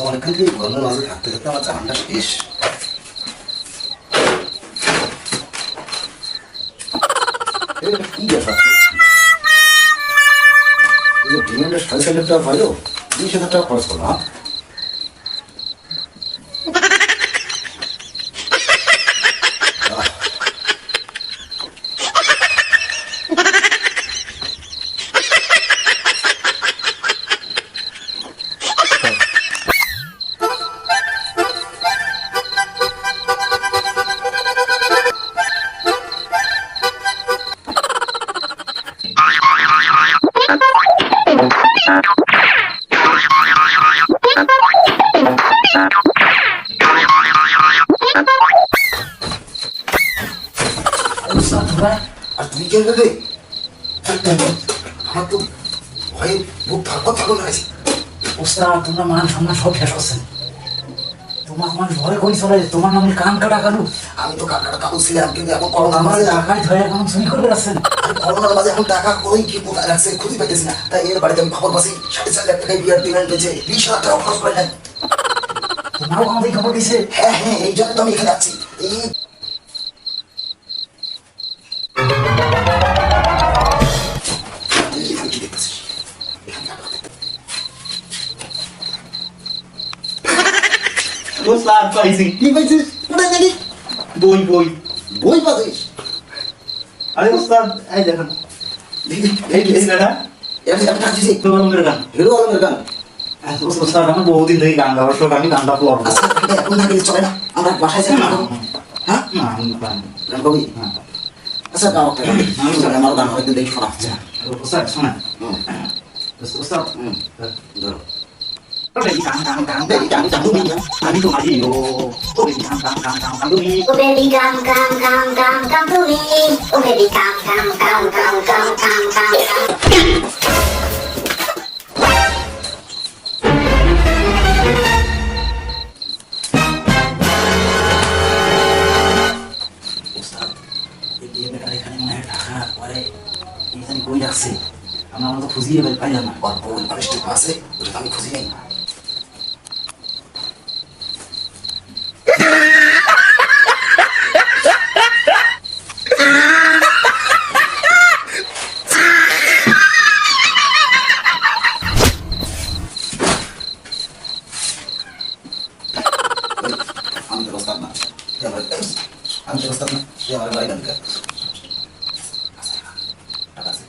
অনেকক্ষণ থেকে গরমের মাঝে থাকতে থাকতে আমার চানটা শেষ। কি ব্যাপার, ডিমেন্ডের 4,500 টাকা পাইলো, 20,000 টাকা খরচ করলাম। আর তুমি কে রে? আমার তো ভয়ে বুক ধরপড় ধরপড় লাগছে। ওস্তাদ, তোমরা মান সম্মান সব শেষ করছেন। তোমার মানুষ ভয় করে চলে, তোমার নামে কান কাটা কালু। আমি তো কাকাটা কাকু ছিলাম, কিন্তু এখন করোনার মাঝে টাকায় ধরে এখন চুরি করে যাচ্ছেন। করোনার মাঝে এখন টাকা কই কি কোথায় রাখছে খুঁজে পাইতেছি না। তাই এর বাড়িতে আমি খবর পাচ্ছি 4,500 টাকায় বিয়ার পেমেন্ট পেয়েছে, 20,000 টাকা খরচ করে নেয়। তোমারও আমাদের খবর দিয়েছে? হ্যাঁ হ্যাঁ, এই জন্য তো আমি এখানে আছি। এই কি দেখতেছিস? ওস্তাদ পাইছি। কি পাইছিস? কোথায় জানি? বই বই বই পাচ্ছিস? আরে ওস্তাদ, এই দেখেন, এই ছেলেটা একটা দিছি হিরো আলমের গান। হিরো আলমের গান। ওস্তাদ, আমি বহুদিন থেকে গান গাওয়ার শোক, আমি গানটা পড়বো। আচ্ছা এখন থাকলে চলে না, আমরা বাসায় যাই না? হ্যাঁ না, আমি গান গান কবি। হ্যাঁ। আচ্ছা গাও একটা গান। আমি জানি আমার গান হয়তো দেখি শোনা হচ্ছে না। ওস্তাদ শোনেন, ওস্তাদ ধরো Baby, come, come, come, baby, come, come to me. I'm to my hero. Oh, baby, come, come, come, come, come to me. Oh baby, come, come, come, come, come to me. Oh baby, come, come, come, come, come, come, come, come. ওস্তাদ, এই বিয়ে better এখানে মনে হয় টাকা পরে এখানে বই রাখছে। আমরা তো খুঁজিয়ে পাইলাম না। আর বই মানুষটি আছে, ওটা তো আমি খুঁজি নেই। আমি তো বসতাম না, আমি তো বসতাম না, আমার বাড়ি গান গান টাকা আছে।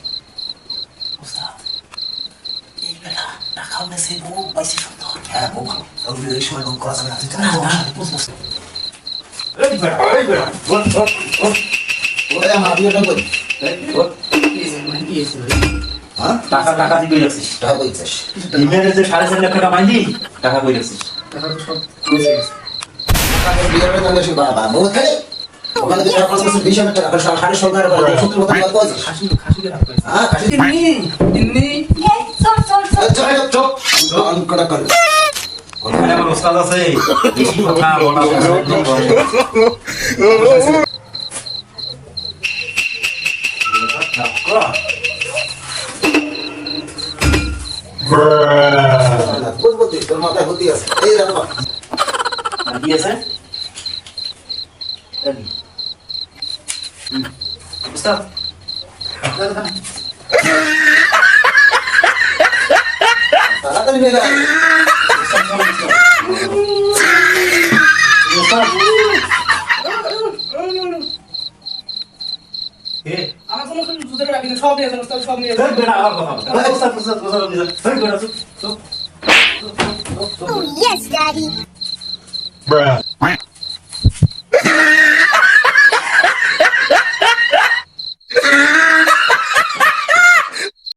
ওস্তাদ, এই বেটা টাকা উঠেছে, বউ পাইছে সুন্দর। হ্যাঁ বউ ভালো, তাহলে এই সময় বউ করা যাবে না। না, না, বুঝ, বুঝ। ওরে আমার বিয়েটা কই? হ্যাঁ টাকা টাকা দিয়ে বই রাখছিস। টাকা কইছিস? ইমেলে যে 4,500 টাকা পাইলি, টাকা বই রাখছিস। বিয়ের বেতন বেশি বাবা বউ থাকে ওখানে যে টাকা খরচ করছিস 20,000 টাকা, আর 60 টাকা করে 70 মতো বাদ কইছিস। হ্যাঁ খাসি চল চল চল অন করা কর। ওখানে আমার ওস্তাদ আছে, বেশি কথা বলা বুঝবো তুই, তোর মাথায় বুদ্ধি আছে। এই রাখবা কি আছে ওস্তাদ? তাড়াতাড়ি নিয়ে যা। এ আমার কোনো জুতোটা রাখি না, সব নিয়ে যান ওস্তাদ, সব নিয়ে যান। ধর বেটা আমার কথা বল ওস্তাদ ওস্তাদ ওস্তাদ নিয়ে ধর বেটা চুপ চুপ Oh, yes, Daddy. Bruh.